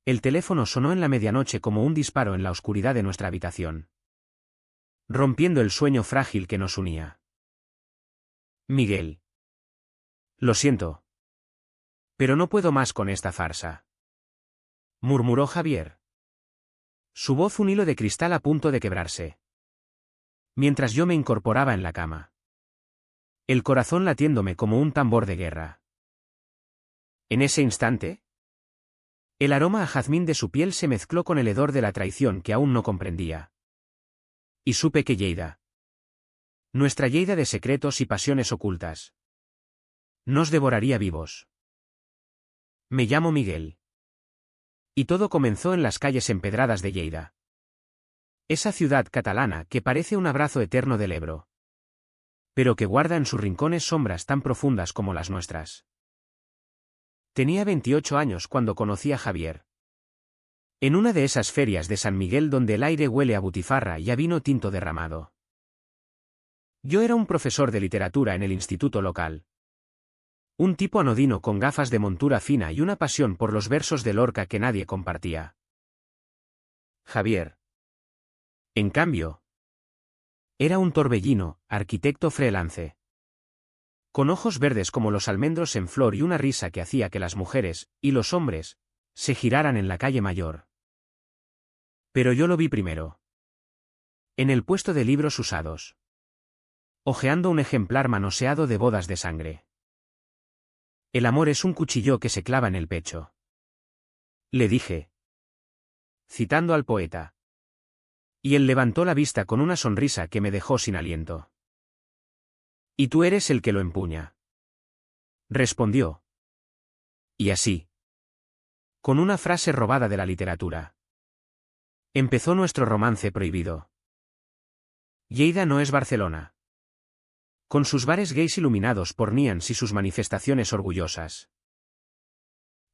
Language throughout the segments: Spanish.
El teléfono sonó en la medianoche como un disparo en la oscuridad de nuestra habitación, rompiendo el sueño frágil que nos unía. Miguel. Lo siento. Pero no puedo más con esta farsa, murmuró Javier. Su voz un hilo de cristal a punto de quebrarse. Mientras yo me incorporaba en la cama, el corazón latiéndome como un tambor de guerra. En ese instante, el aroma a jazmín de su piel se mezcló con el hedor de la traición que aún no comprendía. Y supe que Lleida, nuestra Lleida de secretos y pasiones ocultas, nos devoraría vivos. Me llamo Miguel. Y todo comenzó en las calles empedradas de Lleida. Esa ciudad catalana que parece un abrazo eterno del Ebro, pero que guarda en sus rincones sombras tan profundas como las nuestras. Tenía 28 años cuando conocí a Javier. En una de esas ferias de San Miguel donde el aire huele a butifarra y a vino tinto derramado. Yo era un profesor de literatura en el instituto local. Un tipo anodino con gafas de montura fina y una pasión por los versos de Lorca que nadie compartía. Javier, en cambio, era un torbellino, arquitecto freelance, con ojos verdes como los almendros en flor y una risa que hacía que las mujeres, y los hombres, se giraran en la calle Mayor. Pero yo lo vi primero. En el puesto de libros usados. Hojeando un ejemplar manoseado de bodas de sangre. El amor es un cuchillo que se clava en el pecho, le dije, citando al poeta. Y él levantó la vista con una sonrisa que me dejó sin aliento. Y tú eres el que lo empuña, respondió. Y así, con una frase robada de la literatura, empezó nuestro romance prohibido. Lleida no es Barcelona, con sus bares gays iluminados por Nians y sus manifestaciones orgullosas.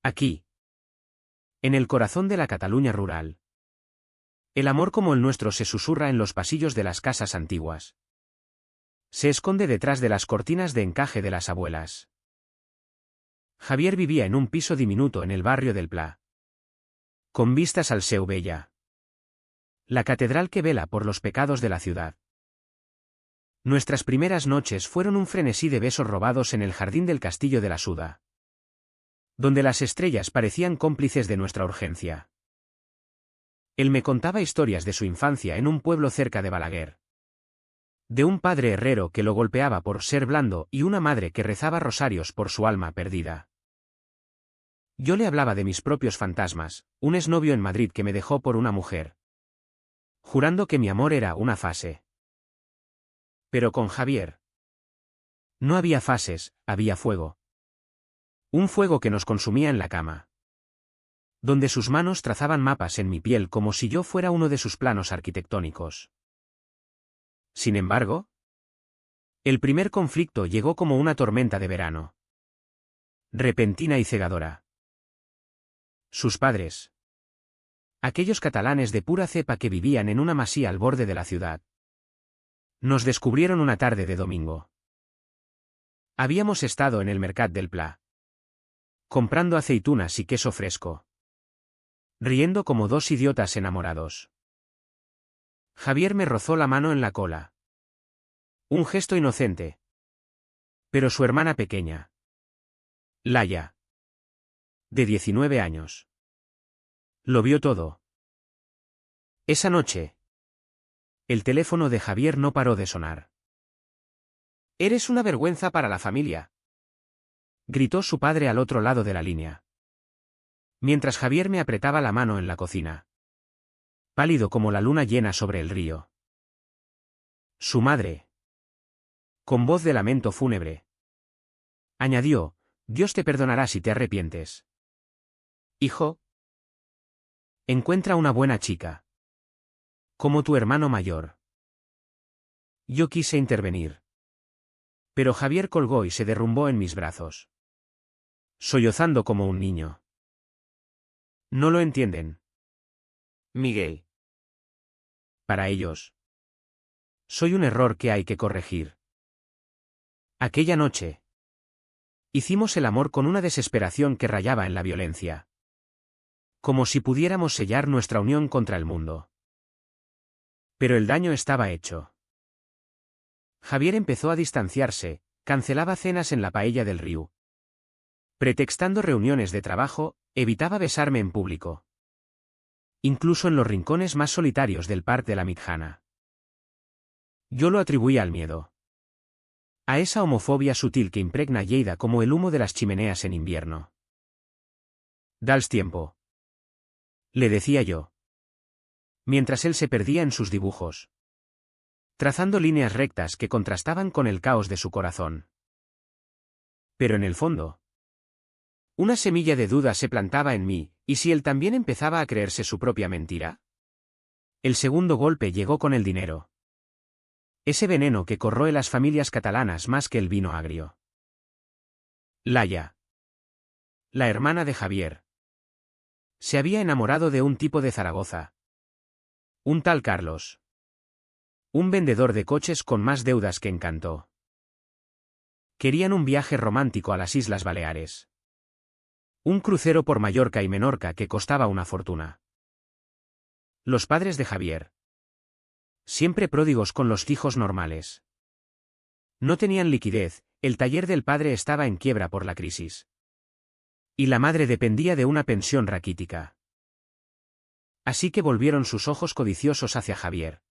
Aquí, en el corazón de la Cataluña rural, el amor como el nuestro se susurra en los pasillos de las casas antiguas. Se esconde detrás de las cortinas de encaje de las abuelas. Javier vivía en un piso diminuto en el barrio del Pla, con vistas al Seu Vella, la catedral que vela por los pecados de la ciudad. Nuestras primeras noches fueron un frenesí de besos robados en el jardín del castillo de la Suda, donde las estrellas parecían cómplices de nuestra urgencia. Él me contaba historias de su infancia en un pueblo cerca de Balaguer. De un padre herrero que lo golpeaba por ser blando y una madre que rezaba rosarios por su alma perdida. Yo le hablaba de mis propios fantasmas, un exnovio en Madrid que me dejó por una mujer, jurando que mi amor era una fase. Pero con Javier no había fases, había fuego. Un fuego que nos consumía en la cama, donde sus manos trazaban mapas en mi piel como si yo fuera uno de sus planos arquitectónicos. Sin embargo, el primer conflicto llegó como una tormenta de verano, repentina y cegadora. Sus padres, aquellos catalanes de pura cepa que vivían en una masía al borde de la ciudad, nos descubrieron una tarde de domingo. Habíamos estado en el Mercat del Pla, comprando aceitunas y queso fresco, riendo como dos idiotas enamorados. Javier me rozó la mano en la cola. Un gesto inocente. Pero su hermana pequeña, Laia, de 19 años, lo vio todo. Esa noche, el teléfono de Javier no paró de sonar. «Eres una vergüenza para la familia», gritó su padre al otro lado de la línea, mientras Javier me apretaba la mano en la cocina, pálido como la luna llena sobre el río. Su madre, con voz de lamento fúnebre, añadió: «Dios te perdonará si te arrepientes. Hijo, encuentra una buena chica, como tu hermano mayor». Yo quise intervenir, pero Javier colgó y se derrumbó en mis brazos, sollozando como un niño. No lo entienden, Miguel. Para ellos, soy un error que hay que corregir. Aquella noche, hicimos el amor con una desesperación que rayaba en la violencia. Como si pudiéramos sellar nuestra unión contra el mundo. Pero el daño estaba hecho. Javier empezó a distanciarse, cancelaba cenas en la paella del Riu. Pretextando reuniones de trabajo, evitaba besarme en público. Incluso en los rincones más solitarios del Parc de la Mitjana. Yo lo atribuía al miedo. A esa homofobia sutil que impregna Lleida como el humo de las chimeneas en invierno. «Dals tiempo», le decía yo. Mientras él se perdía en sus dibujos. Trazando líneas rectas que contrastaban con el caos de su corazón. Pero en el fondo, una semilla de duda se plantaba en mí, ¿y si él también empezaba a creerse su propia mentira? El segundo golpe llegó con el dinero. Ese veneno que corroe las familias catalanas más que el vino agrio. Laia, la hermana de Javier, se había enamorado de un tipo de Zaragoza. Un tal Carlos. Un vendedor de coches con más deudas que Encanto. Querían un viaje romántico a las Islas Baleares. Un crucero por Mallorca y Menorca que costaba una fortuna. Los padres de Javier. Siempre pródigos con los hijos normales. No tenían liquidez, el taller del padre estaba en quiebra por la crisis. Y la madre dependía de una pensión raquítica. Así que volvieron sus ojos codiciosos hacia Javier.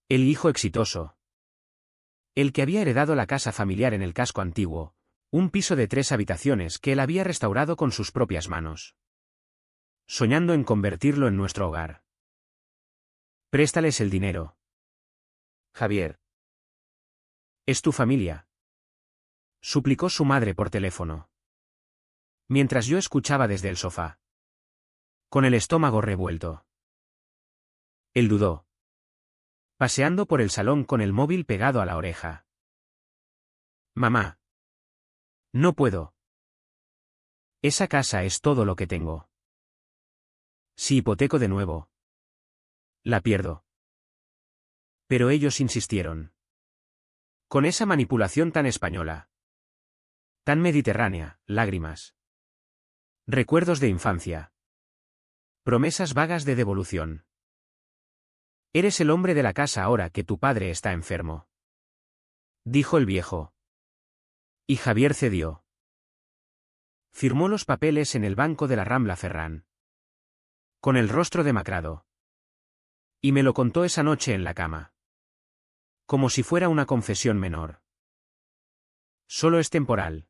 El hijo exitoso. El que había heredado la casa familiar en el casco antiguo, un piso de 3 habitaciones que él había restaurado con sus propias manos. Soñando en convertirlo en nuestro hogar. Préstales el dinero. Javier. Es tu familia. Suplicó su madre por teléfono. Mientras yo escuchaba desde el sofá. Con el estómago revuelto. Él dudó. Paseando por el salón con el móvil pegado a la oreja. Mamá. No puedo. Esa casa es todo lo que tengo. Si hipoteco de nuevo, la pierdo. Pero ellos insistieron. Con esa manipulación tan española. Tan mediterránea, lágrimas. Recuerdos de infancia. Promesas vagas de devolución. Eres el hombre de la casa ahora que tu padre está enfermo. Dijo el viejo. Y Javier cedió. Firmó los papeles en el banco de la Rambla Ferrán. Con el rostro demacrado. Y me lo contó esa noche en la cama. Como si fuera una confesión menor. Solo es temporal.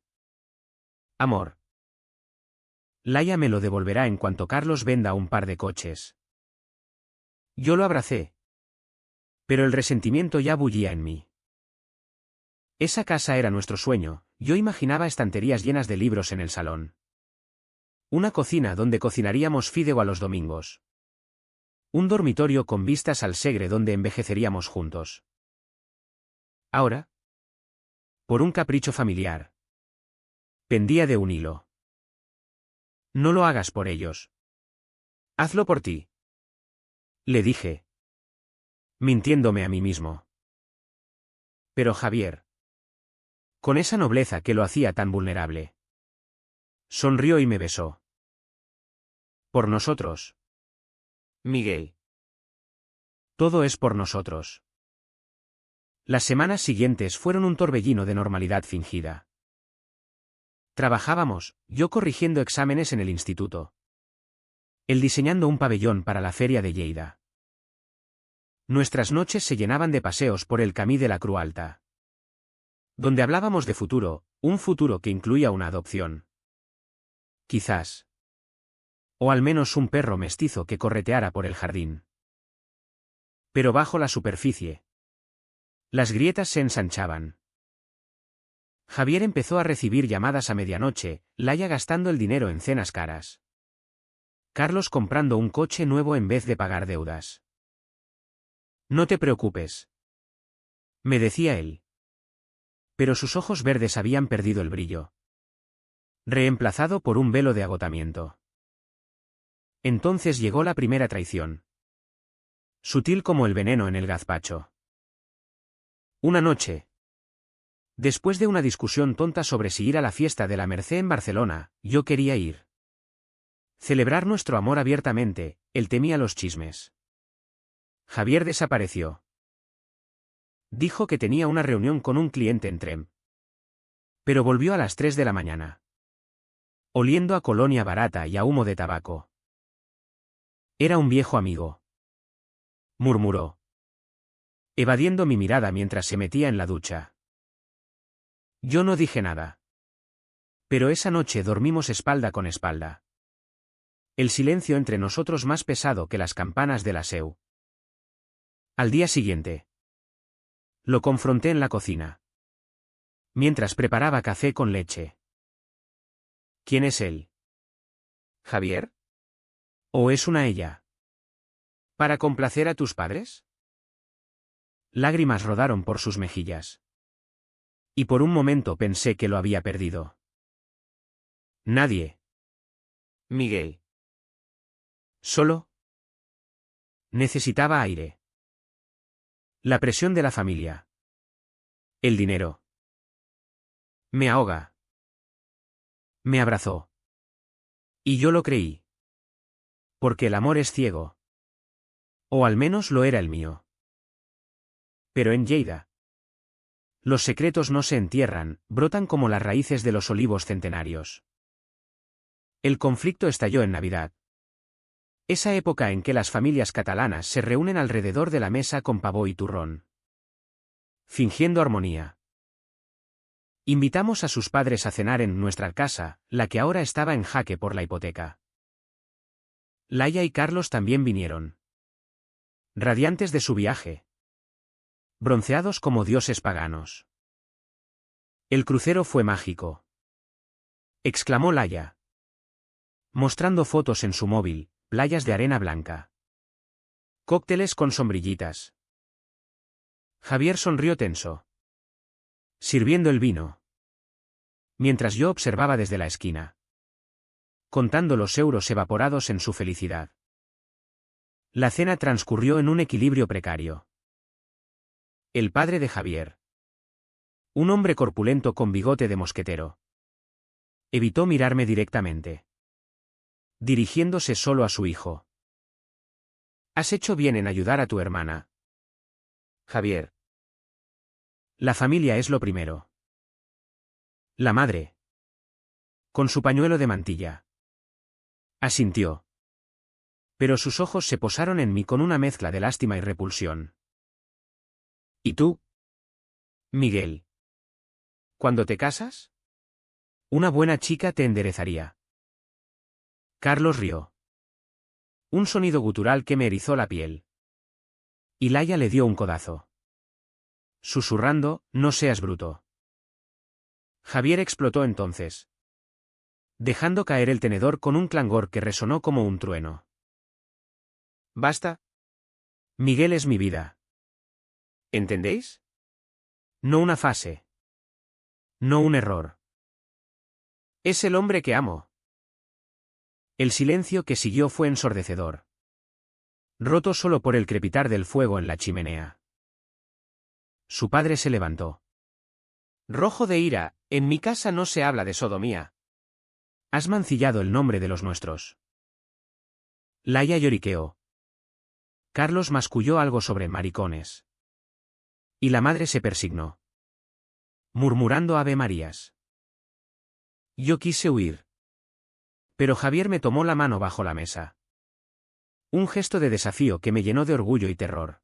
Amor. Laia me lo devolverá en cuanto Carlos venda un par de coches. Yo lo abracé. Pero el resentimiento ya bullía en mí. Esa casa era nuestro sueño, yo imaginaba estanterías llenas de libros en el salón. Una cocina donde cocinaríamos fideo a los domingos. Un dormitorio con vistas al Segre donde envejeceríamos juntos. Ahora, por un capricho familiar, pendía de un hilo. No lo hagas por ellos. Hazlo por ti. Le dije. Mintiéndome a mí mismo. Pero Javier. Con esa nobleza que lo hacía tan vulnerable. Sonrió y me besó. Por nosotros. Miguel. Todo es por nosotros. Las semanas siguientes fueron un torbellino de normalidad fingida. Trabajábamos, yo corrigiendo exámenes en el instituto. Él diseñando un pabellón para la feria de Lleida. Nuestras noches se llenaban de paseos por el Camí de la Cruz Alta. Donde hablábamos de futuro, un futuro que incluía una adopción. Quizás. O al menos un perro mestizo que correteara por el jardín. Pero bajo la superficie. Las grietas se ensanchaban. Javier empezó a recibir llamadas a medianoche, Laia gastando el dinero en cenas caras. Carlos comprando un coche nuevo en vez de pagar deudas. No te preocupes. Me decía él. Pero sus ojos verdes habían perdido el brillo. Reemplazado por un velo de agotamiento. Entonces llegó la primera traición. Sutil como el veneno en el gazpacho. Una noche. Después de una discusión tonta sobre si ir a la fiesta de la Merced en Barcelona, yo quería ir. Celebrar nuestro amor abiertamente, él temía los chismes. Javier desapareció. Dijo que tenía una reunión con un cliente en Trem. Pero volvió a las 3 de la mañana. Oliendo a colonia barata y a humo de tabaco. Era un viejo amigo. Murmuró. Evadiendo mi mirada mientras se metía en la ducha. Yo no dije nada. Pero esa noche dormimos espalda con espalda. El silencio entre nosotros más pesado que las campanas de la SEU. Al día siguiente. Lo confronté en la cocina. Mientras preparaba café con leche. ¿Quién es él? ¿Javier? ¿O es una ella? ¿Para complacer a tus padres? Lágrimas rodaron por sus mejillas. Y por un momento pensé que lo había perdido. Nadie. Miguel. Solo. Necesitaba aire. La presión de la familia. El dinero. Me ahoga. Me abrazó. Y yo lo creí. Porque el amor es ciego. O al menos lo era el mío. Pero en Lleida. Los secretos no se entierran, brotan como las raíces de los olivos centenarios. El conflicto estalló en Navidad. Esa época en que las familias catalanas se reúnen alrededor de la mesa con pavó y turrón. Fingiendo armonía. Invitamos a sus padres a cenar en nuestra casa, la que ahora estaba en jaque por la hipoteca. Laia y Carlos también vinieron. Radiantes de su viaje. Bronceados como dioses paganos. El crucero fue mágico. Exclamó Laia. Mostrando fotos en su móvil, playas de arena blanca. Cócteles con sombrillitas. Javier sonrió tenso. Sirviendo el vino. Mientras yo observaba desde la esquina. Contando los euros evaporados en su felicidad. La cena transcurrió en un equilibrio precario. El padre de Javier. Un hombre corpulento con bigote de mosquetero. Evitó mirarme directamente. Dirigiéndose solo a su hijo. Has hecho bien en ayudar a tu hermana. Javier. La familia es lo primero. La madre. Con su pañuelo de mantilla. Asintió. Pero sus ojos se posaron en mí con una mezcla de lástima y repulsión. ¿Y tú? Miguel. ¿Cuándo te casas? Una buena chica te enderezaría. Carlos rió. Un sonido gutural que me erizó la piel. Y Laia le dio un codazo. Susurrando, no seas bruto. Javier explotó entonces. Dejando caer el tenedor con un clangor que resonó como un trueno. ¿Basta? Miguel es mi vida. ¿Entendéis? No una fase. No un error. Es el hombre que amo. El silencio que siguió fue ensordecedor. Roto solo por el crepitar del fuego en la chimenea. Su padre se levantó. Rojo de ira, en mi casa no se habla de sodomía. Has mancillado el nombre de los nuestros. Laia lloriqueó. Carlos masculló algo sobre maricones. Y la madre se persignó. Murmurando Ave Marías. Yo quise huir. Pero Javier me tomó la mano bajo la mesa. Un gesto de desafío que me llenó de orgullo y terror.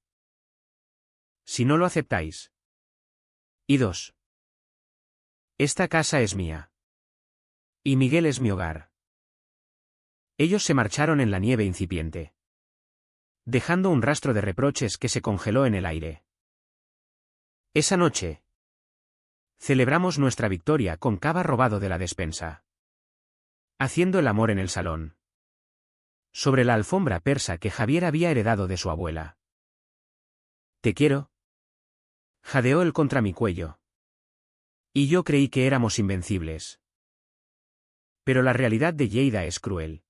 Si no lo aceptáis. Idos. Esta casa es mía. Y Miguel es mi hogar. Ellos se marcharon en la nieve incipiente. Dejando un rastro de reproches que se congeló en el aire. Esa noche. Celebramos nuestra victoria con cava robado de la despensa. Haciendo el amor en el salón. Sobre la alfombra persa que Javier había heredado de su abuela. ¿Te quiero? Jadeó él contra mi cuello. Y yo creí que éramos invencibles. Pero la realidad de Lleida es cruel.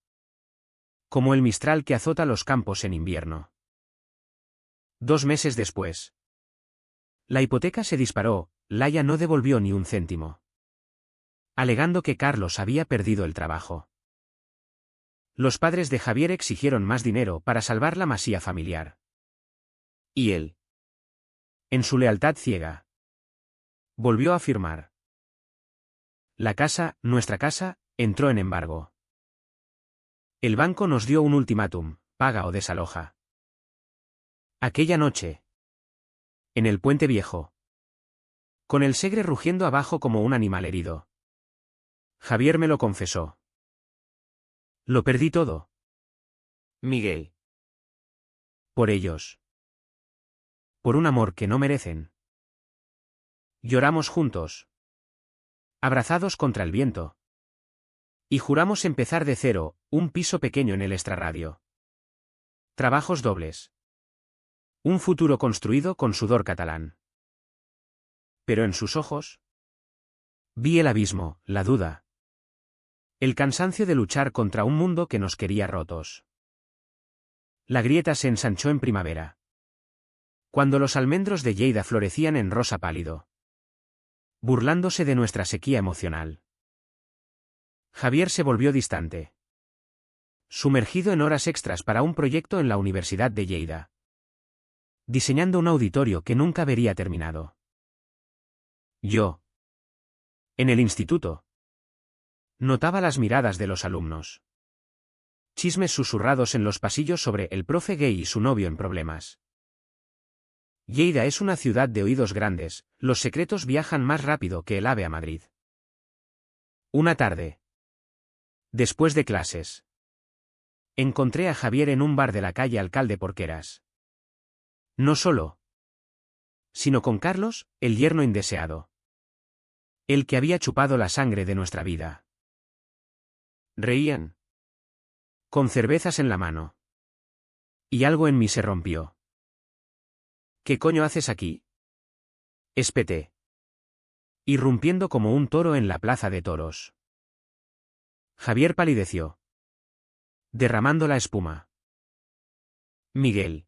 Como el mistral que azota los campos en invierno. 2 meses después. La hipoteca se disparó, Laia no devolvió ni un céntimo. Alegando que Carlos había perdido el trabajo. Los padres de Javier exigieron más dinero para salvar la masía familiar. Y él, en su lealtad ciega, volvió a firmar. La casa, nuestra casa, entró en embargo. El banco nos dio un ultimátum: paga o desaloja. Aquella noche, en el puente viejo, con el Segre rugiendo abajo como un animal herido, Javier me lo confesó. Lo perdí todo, Miguel. Por ellos. Por un amor que no merecen. Lloramos juntos, abrazados contra el viento. Y juramos empezar de cero, un piso pequeño en el extrarradio. Trabajos dobles. Un futuro construido con sudor catalán. Pero en sus ojos vi el abismo, la duda. El cansancio de luchar contra un mundo que nos quería rotos. La grieta se ensanchó en primavera, cuando los almendros de Lleida florecían en rosa pálido, burlándose de nuestra sequía emocional. Javier se volvió distante, sumergido en horas extras para un proyecto en la Universidad de Lleida, diseñando un auditorio que nunca vería terminado. Yo, en el instituto, notaba las miradas de los alumnos. Chismes susurrados en los pasillos sobre el profe gay y su novio en problemas. Lleida es una ciudad de oídos grandes, los secretos viajan más rápido que el ave a Madrid. Una tarde, después de clases, encontré a Javier en un bar de la calle Alcalde Porqueras. No solo, sino con Carlos, el yerno indeseado. El que había chupado la sangre de nuestra vida. Reían, con cervezas en la mano. Y algo en mí se rompió. ¿Qué coño haces aquí?, espeté, irrumpiendo como un toro en la plaza de toros. Javier palideció, derramando la espuma. Miguel.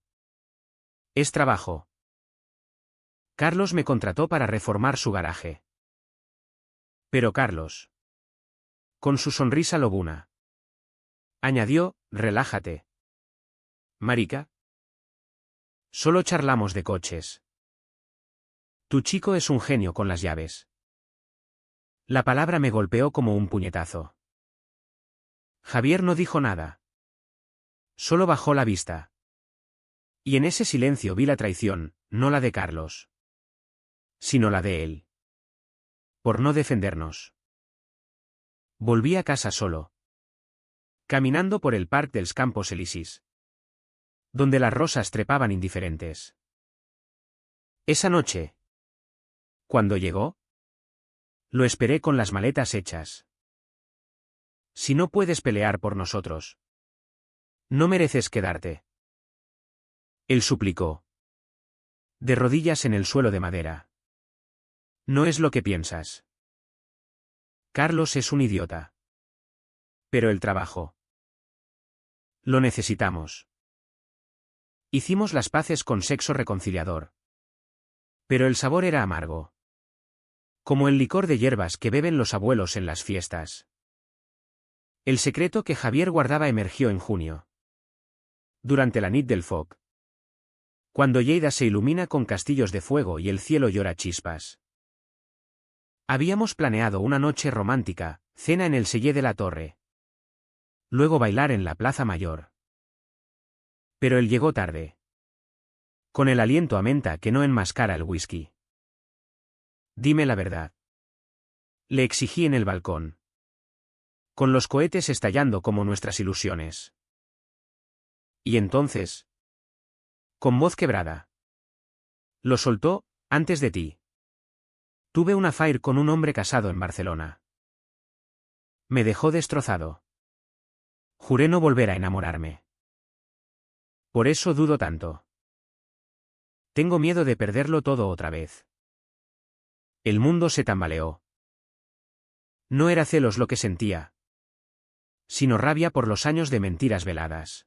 Es trabajo. Carlos me contrató para reformar su garaje. Pero Carlos, con su sonrisa lobuna, añadió: relájate, marica. Solo charlamos de coches. Tu chico es un genio con las llaves. La palabra me golpeó como un puñetazo. Javier no dijo nada. Solo bajó la vista. Y en ese silencio vi la traición, no la de Carlos, sino la de él. Por no defendernos. Volví a casa solo, caminando por el Parc dels Campos Elísis, donde las rosas trepaban indiferentes. Esa noche, cuando llegó, lo esperé con las maletas hechas. Si no puedes pelear por nosotros, no mereces quedarte. Él suplicó, de rodillas en el suelo de madera. No es lo que piensas. Carlos es un idiota. Pero el trabajo. Lo necesitamos. Hicimos las paces con sexo reconciliador. Pero el sabor era amargo. Como el licor de hierbas que beben los abuelos en las fiestas. El secreto que Javier guardaba emergió en junio. Durante la nit del foc. Cuando Lleida se ilumina con castillos de fuego y el cielo llora chispas. Habíamos planeado una noche romántica, cena en el Sellé de la Torre. Luego bailar en la Plaza Mayor. Pero él llegó tarde. Con el aliento a menta que no enmascara el whisky. Dime la verdad. Le exigí en el balcón. Con los cohetes estallando como nuestras ilusiones. Y entonces, con voz quebrada, lo soltó: antes de ti. Tuve un affair con un hombre casado en Barcelona. Me dejó destrozado. Juré no volver a enamorarme. Por eso dudo tanto. Tengo miedo de perderlo todo otra vez. El mundo se tambaleó. No era celos lo que sentía, sino rabia por los años de mentiras veladas.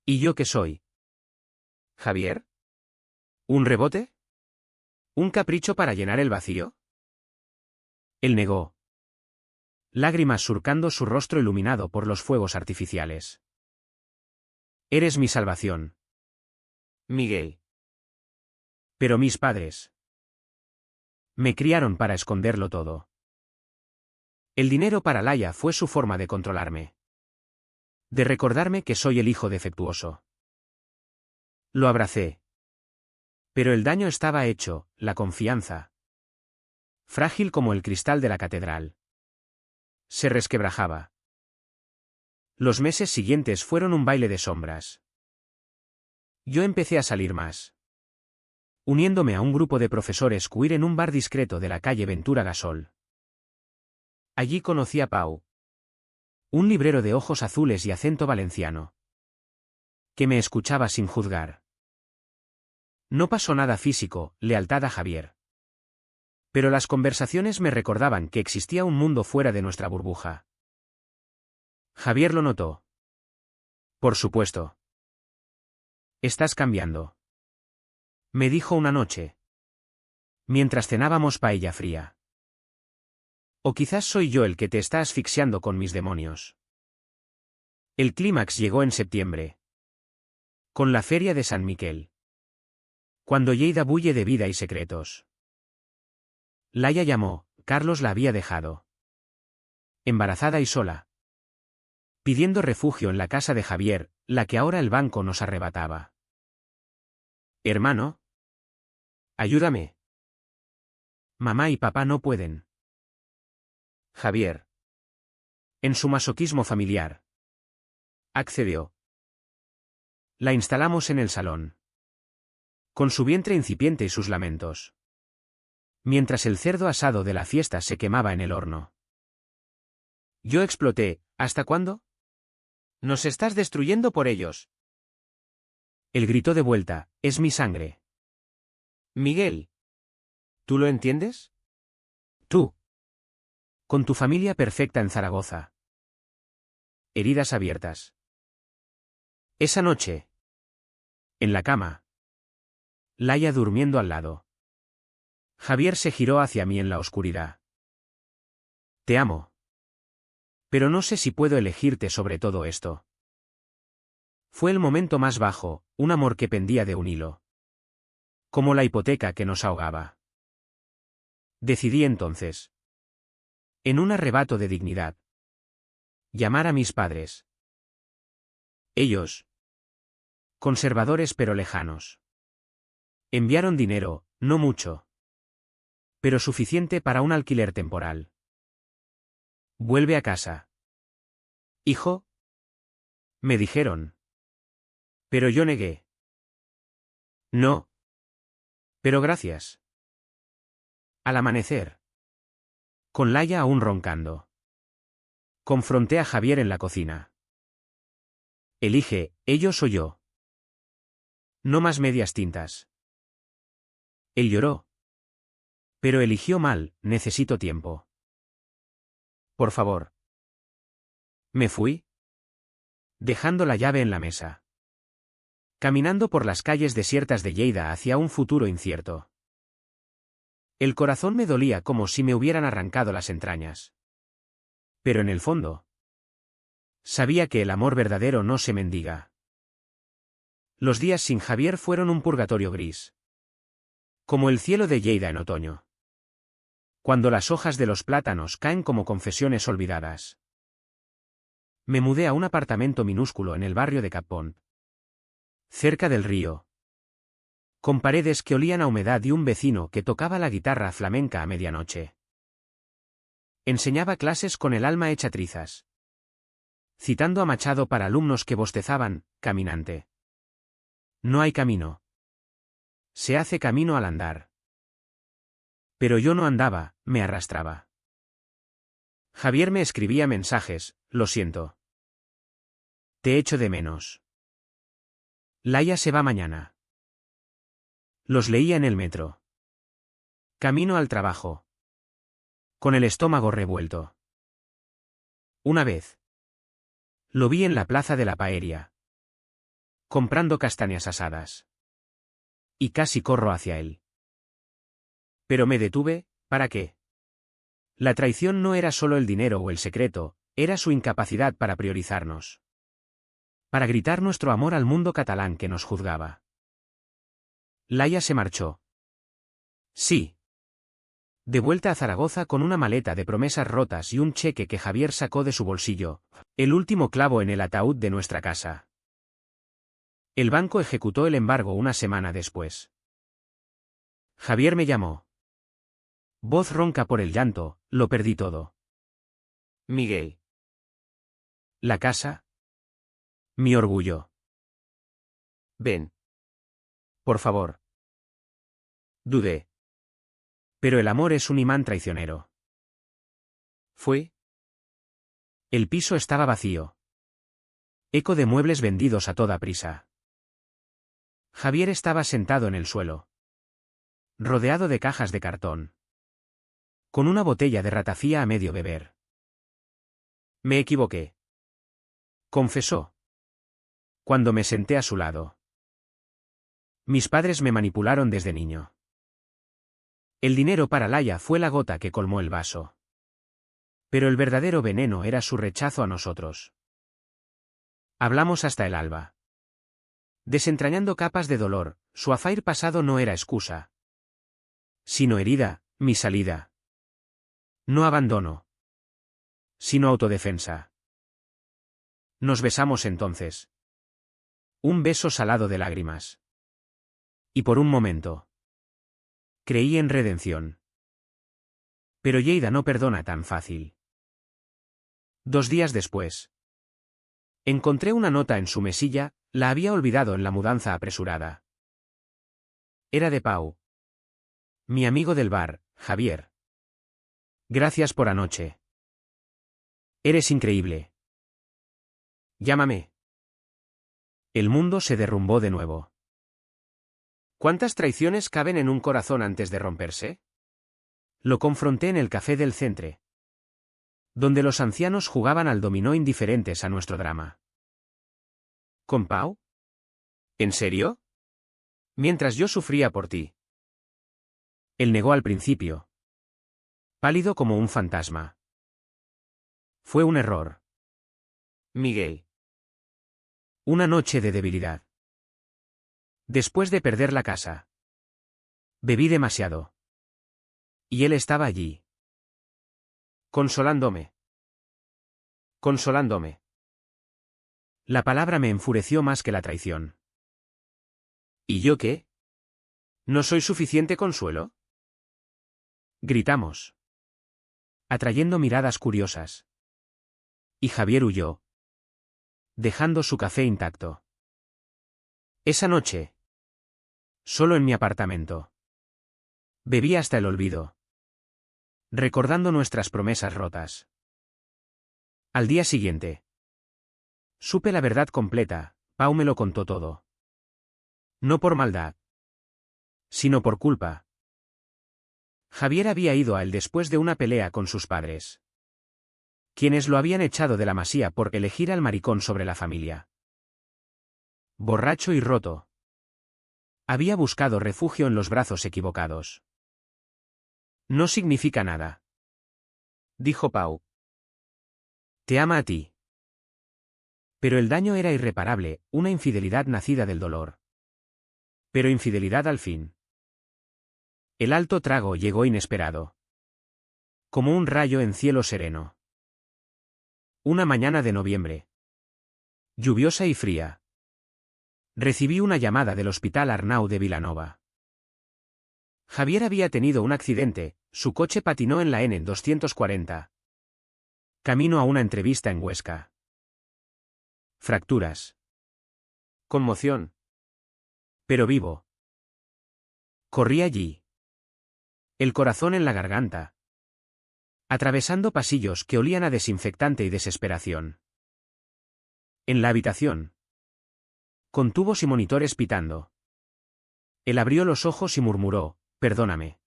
¿Y yo qué soy? ¿Javier? ¿Un rebote? ¿Un capricho para llenar el vacío? Él negó. lágrimas surcando su rostro iluminado por los fuegos artificiales. Eres mi salvación, Miguel. Pero mis padres me criaron para esconderlo todo. El dinero para Laia fue su forma de controlarme. De recordarme que soy el hijo defectuoso. Lo abracé. Pero el daño estaba hecho, la confianza, frágil como el cristal de la catedral, se resquebrajaba. Los meses siguientes fueron un baile de sombras. Yo empecé a salir más, uniéndome a un grupo de profesores queer en un bar discreto de la calle Ventura Gasol. Allí conocí a Pau, un librero de ojos azules y acento valenciano, que me escuchaba sin juzgar. No pasó nada físico, lealtad a Javier. Pero las conversaciones me recordaban que existía un mundo fuera de nuestra burbuja. Javier lo notó. Por supuesto. Estás cambiando, me dijo una noche, mientras cenábamos paella fría. O quizás soy yo el que te está asfixiando con mis demonios. El clímax llegó en septiembre, con la feria de San Miquel, cuando Lleida bulle de vida y secretos. Laia llamó, Carlos la había dejado, embarazada y sola, pidiendo refugio en la casa de Javier, la que ahora el banco nos arrebataba. Hermano, ayúdame. Mamá y papá no pueden. Javier, en su masoquismo familiar, accedió. La instalamos en el salón, con su vientre incipiente y sus lamentos, mientras el cerdo asado de la fiesta se quemaba en el horno. Yo exploté, ¿hasta cuándo? Nos estás destruyendo por ellos. Él gritó de vuelta, es mi sangre. Miguel, ¿tú lo entiendes? Tú, con tu familia perfecta en Zaragoza. Heridas abiertas. Esa noche, en la cama, Laia durmiendo al lado. Javier se giró hacia mí en la oscuridad. Te amo. Pero no sé si puedo elegirte sobre todo esto. Fue el momento más bajo, un amor que pendía de un hilo. Como la hipoteca que nos ahogaba. Decidí entonces, en un arrebato de dignidad, llamar a mis padres. Ellos, conservadores pero lejanos, enviaron dinero, no mucho, pero suficiente para un alquiler temporal. Vuelve a casa. Hijo, me dijeron. Pero yo negué. No. Pero gracias. Al amanecer, con Laia aún roncando, confronté a Javier en la cocina. Elige, ellos o yo. No más medias tintas. Él lloró. Pero eligió mal, necesito tiempo. Por favor. Me fui, dejando la llave en la mesa. Caminando por las calles desiertas de Lleida hacia un futuro incierto. El corazón me dolía como si me hubieran arrancado las entrañas. Pero en el fondo, sabía que el amor verdadero no se mendiga. Los días sin Javier fueron un purgatorio gris. Como el cielo de Lleida en otoño. Cuando las hojas de los plátanos caen como confesiones olvidadas. Me mudé a un apartamento minúsculo en el barrio de Capón, cerca del río, con paredes que olían a humedad y un vecino que tocaba la guitarra flamenca a medianoche. Enseñaba clases con el alma hecha trizas, citando a Machado para alumnos que bostezaban, caminante. No hay camino. Se hace camino al andar. Pero yo no andaba, me arrastraba. Javier me escribía mensajes, lo siento. Te echo de menos. Laia se va mañana. Los leía en el metro. Camino al trabajo. Con el estómago revuelto. Una vez. Lo vi en la plaza de la Paeria. Comprando castañas asadas. Y casi corro hacia él. Pero me detuve, ¿para qué? La traición no era solo el dinero o el secreto, era su incapacidad para priorizarnos. Para gritar nuestro amor al mundo catalán que nos juzgaba. Laia se marchó. Sí. De vuelta a Zaragoza con una maleta de promesas rotas y un cheque que Javier sacó de su bolsillo, el último clavo en el ataúd de nuestra casa. El banco ejecutó el embargo una semana después. Javier me llamó. Voz ronca por el llanto, lo perdí todo. Miguel. ¿La casa? Mi orgullo. Ven. Por favor. Dudé. Pero el amor es un imán traicionero. ¿Fue? El piso estaba vacío. Eco de muebles vendidos a toda prisa. Javier estaba sentado en el suelo. Rodeado de cajas de cartón. Con una botella de ratafía a medio beber. Me equivoqué. Confesó. Cuando me senté a su lado. Mis padres me manipularon desde niño. El dinero para Laia fue la gota que colmó el vaso. Pero el verdadero veneno era su rechazo a nosotros. Hablamos hasta el alba. Desentrañando capas de dolor, su affair pasado no era excusa. Sino herida, mi salida. No abandono. Sino autodefensa. Nos besamos entonces. Un beso salado de lágrimas. Y por un momento. Creí en redención. Pero Lleida no perdona tan fácil. 2 días después. Encontré una nota en su mesilla, la había olvidado en la mudanza apresurada. Era de Pau. Mi amigo del bar, Javier. Gracias por anoche. Eres increíble. Llámame. El mundo se derrumbó de nuevo. ¿Cuántas traiciones caben en un corazón antes de romperse? Lo confronté en el café del Centre, donde los ancianos jugaban al dominó indiferentes a nuestro drama. ¿Con Pau? ¿En serio? Mientras yo sufría por ti. Él negó al principio. Pálido como un fantasma. Fue un error. Miguel. Una noche de debilidad. Después de perder la casa. Bebí demasiado. Y él estaba allí. Consolándome. Consolándome. La palabra me enfureció más que la traición. ¿Y yo qué? ¿No soy suficiente consuelo? Gritamos. Atrayendo miradas curiosas. Y Javier huyó. Dejando su café intacto. Esa noche. Solo en mi apartamento. Bebí hasta el olvido. Recordando nuestras promesas rotas. Al día siguiente. Supe la verdad completa, Pau me lo contó todo. No por maldad. Sino por culpa. Javier había ido a él después de una pelea con sus padres. Quienes lo habían echado de la masía por elegir al maricón sobre la familia. Borracho y roto. Había buscado refugio en los brazos equivocados. No significa nada. Dijo Pau. Te ama a ti. Pero el daño era irreparable, una infidelidad nacida del dolor. Pero infidelidad al fin. El alto trago llegó inesperado. Como un rayo en cielo sereno. Una mañana de noviembre. Lluviosa y fría. Recibí una llamada del Hospital Arnau de Vilanova. Javier había tenido un accidente, su coche patinó en la N240. Camino a una entrevista en Huesca. Fracturas. Conmoción. Pero vivo. Corrí allí. El corazón en la garganta. Atravesando pasillos que olían a desinfectante y desesperación. En la habitación. Con tubos y monitores pitando. Él abrió los ojos y murmuró, perdóname.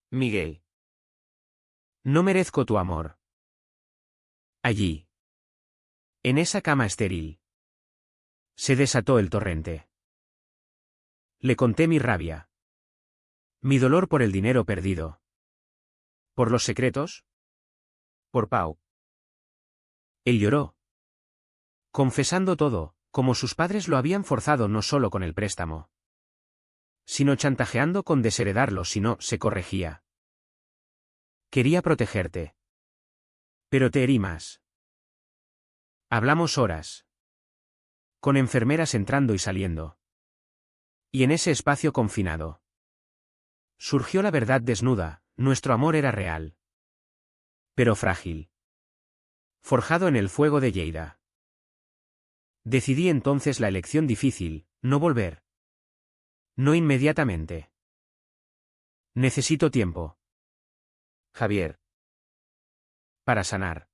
Miguel. No merezco tu amor. Allí. En esa cama estéril. Se desató el torrente. Le conté mi rabia. Mi dolor por el dinero perdido. ¿Por los secretos? Por Pau. Él lloró, confesando todo, como sus padres lo habían forzado no solo con el préstamo, sino chantajeando con desheredarlo si no se corregía. Quería protegerte. Pero te herí más. Hablamos horas. Con enfermeras entrando y saliendo. Y en ese espacio confinado surgió la verdad desnuda, nuestro amor era real. Pero frágil. Forjado en el fuego de Lleida. Decidí entonces la elección difícil, no volver. No inmediatamente. Necesito tiempo. Javier. Para sanar.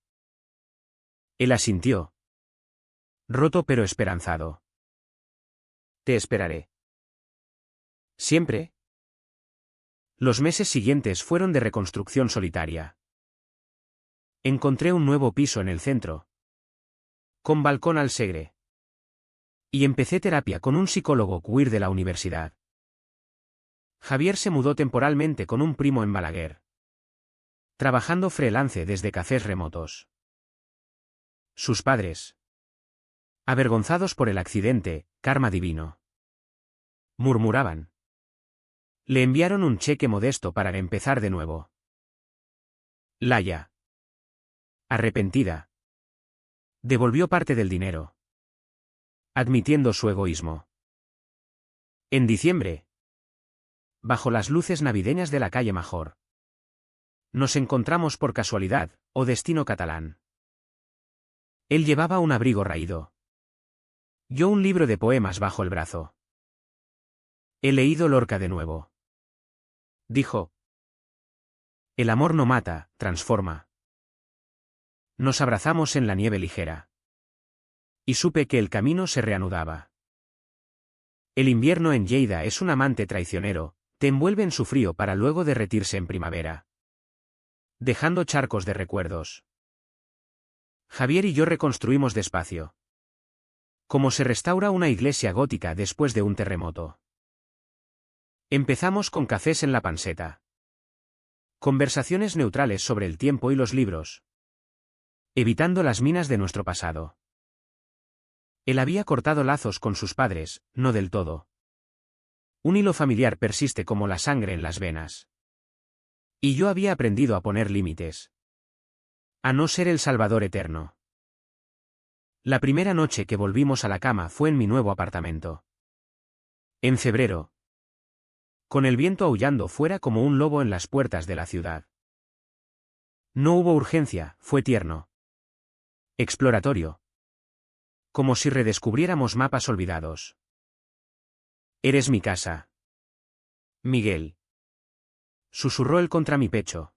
Él asintió. Roto pero esperanzado. Te esperaré. ¿Siempre? Los meses siguientes fueron de reconstrucción solitaria. Encontré un nuevo piso en el centro, con balcón al Segre. Y empecé terapia con un psicólogo queer de la universidad. Javier se mudó temporalmente con un primo en Balaguer, trabajando freelance desde cafés remotos. Sus padres, avergonzados por el accidente, karma divino, murmuraban. Le enviaron un cheque modesto para empezar de nuevo. Laia, arrepentida, devolvió parte del dinero, admitiendo su egoísmo. En diciembre, bajo las luces navideñas de la calle Major, nos encontramos por casualidad, o destino catalán. Él llevaba un abrigo raído. Yo un libro de poemas bajo el brazo. He leído Lorca de nuevo. Dijo. El amor no mata, transforma. Nos abrazamos en la nieve ligera. Y supe que el camino se reanudaba. El invierno en Lleida es un amante traicionero, te envuelve en su frío para luego derretirse en primavera, dejando charcos de recuerdos. Javier y yo reconstruimos despacio. Como se restaura una iglesia gótica después de un terremoto. Empezamos con cafés en la panseta. Conversaciones neutrales sobre el tiempo y los libros. Evitando las minas de nuestro pasado. Él había cortado lazos con sus padres, no del todo. Un hilo familiar persiste como la sangre en las venas. Y yo había aprendido a poner límites. A no ser el salvador eterno. La primera noche que volvimos a la cama fue en mi nuevo apartamento. En febrero. Con el viento aullando fuera como un lobo en las puertas de la ciudad. No hubo urgencia, fue tierno. Exploratorio. Como si redescubriéramos mapas olvidados. Eres mi casa. Miguel. Susurró él contra mi pecho.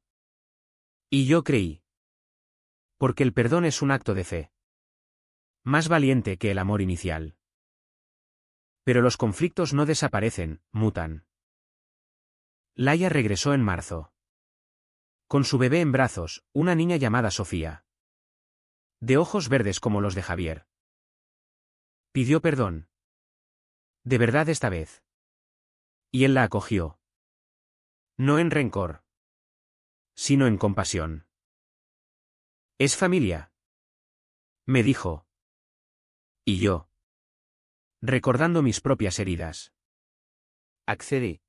Y yo creí. Porque el perdón es un acto de fe. Más valiente que el amor inicial. Pero los conflictos no desaparecen, mutan. Laia regresó en marzo. Con su bebé en brazos, una niña llamada Sofía. De ojos verdes como los de Javier. Pidió perdón. De verdad esta vez. Y él la acogió. No en rencor. Sino en compasión. Es familia. Me dijo. Y yo. Recordando mis propias heridas. Accedí.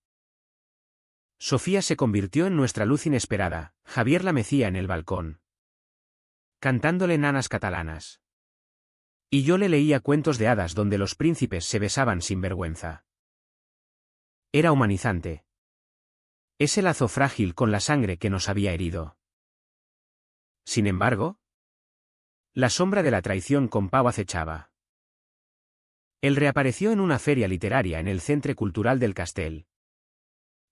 Sofía se convirtió en nuestra luz inesperada, Javier la mecía en el balcón. Cantándole nanas catalanas. Y yo le leía cuentos de hadas donde los príncipes se besaban sin vergüenza. Era humanizante. Ese lazo frágil con la sangre que nos había herido. Sin embargo, la sombra de la traición con Pau acechaba. Él reapareció en una feria literaria en el Centre Cultural del Castell,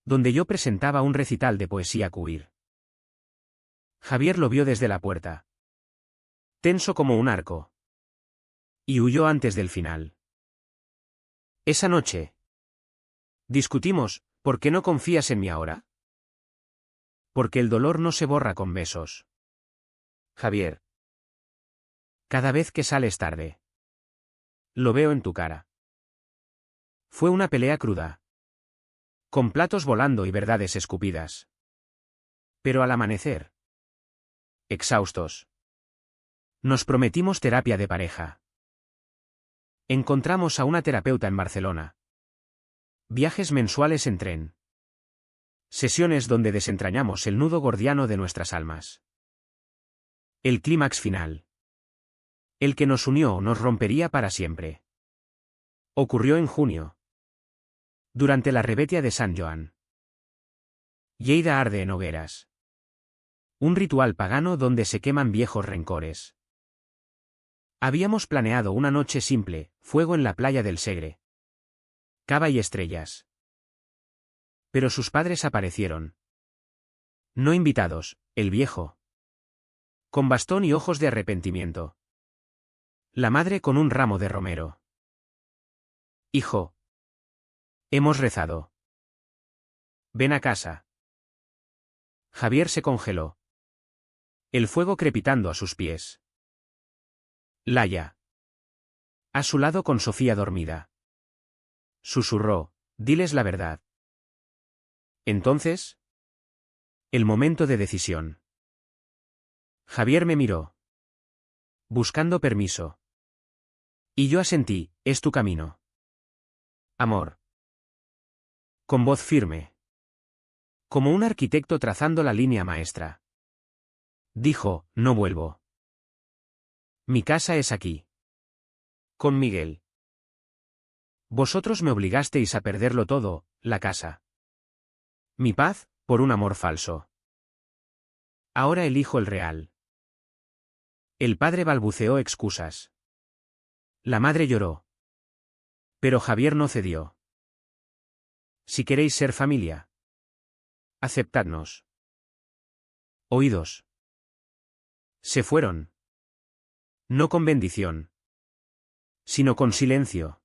donde yo presentaba un recital de poesía queer. Javier lo vio desde la puerta. Tenso como un arco. Y huyó antes del final. Esa noche. Discutimos, ¿por qué no confías en mí ahora? Porque el dolor no se borra con besos. Javier. Cada vez que sales tarde. Lo veo en tu cara. Fue una pelea cruda. Con platos volando y verdades escupidas. Pero al amanecer, exhaustos, nos prometimos terapia de pareja. Encontramos a una terapeuta en Barcelona. Viajes mensuales en tren. Sesiones donde desentrañamos el nudo gordiano de nuestras almas. El clímax final. El que nos unió o nos rompería para siempre. Ocurrió en junio. Durante la rebetia de San Joan. Lleida arde en hogueras. Un ritual pagano donde se queman viejos rencores. Habíamos planeado una noche simple, fuego en la playa del Segre. Cava y estrellas. Pero sus padres aparecieron. No invitados, el viejo. Con bastón y ojos de arrepentimiento. La madre con un ramo de romero. Hijo. Hemos rezado. Ven a casa. Javier se congeló. El fuego crepitando a sus pies. Laia. A su lado con Sofía dormida. Susurró, diles la verdad. Entonces. El momento de decisión. Javier me miró. Buscando permiso. Y yo asentí, es tu camino. Amor. Con voz firme. Como un arquitecto trazando la línea maestra. Dijo, no vuelvo. Mi casa es aquí. Con Miguel. Vosotros me obligasteis a perderlo todo, la casa. Mi paz, por un amor falso. Ahora elijo el real. El padre balbuceó excusas. La madre lloró. Pero Javier no cedió. Si queréis ser familia, aceptadnos. Oídos. Se fueron. No con bendición, sino con silencio.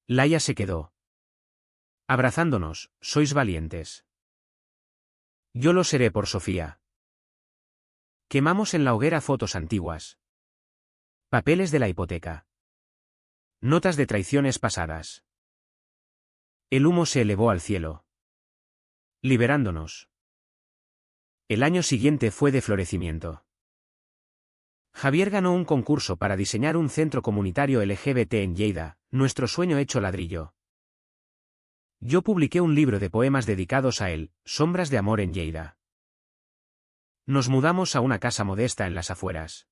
Laia se quedó. Abrazándonos, sois valientes. Yo lo seré por Sofía. Quemamos en la hoguera fotos antiguas. Papeles de la hipoteca. Notas de traiciones pasadas. El humo se elevó al cielo. Liberándonos. El año siguiente fue de florecimiento. Javier ganó un concurso para diseñar un centro comunitario LGBT en Lleida, nuestro sueño hecho ladrillo. Yo publiqué un libro de poemas dedicados a él, Sombras de amor en Lleida. Nos mudamos a una casa modesta en las afueras.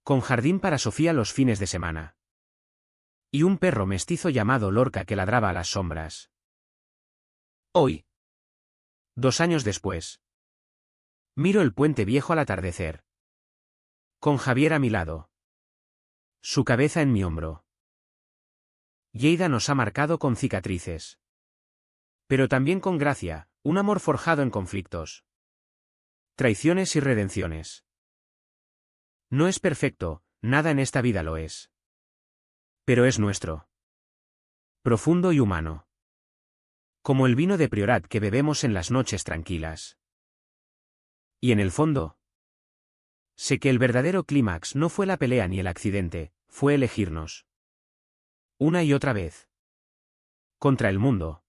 Con jardín para Sofía los fines de semana. Y un perro mestizo llamado Lorca que ladraba a las sombras. Hoy. 2 años después. Miro el puente viejo al atardecer. Con Javier a mi lado. Su cabeza en mi hombro. Lleida nos ha marcado con cicatrices. Pero también con gracia, un amor forjado en conflictos. Traiciones y redenciones. No es perfecto, nada en esta vida lo es. Pero es nuestro. Profundo y humano. Como el vino de Priorat que bebemos en las noches tranquilas. Y en el fondo, sé que el verdadero clímax no fue la pelea ni el accidente, fue elegirnos. Una y otra vez. Contra el mundo.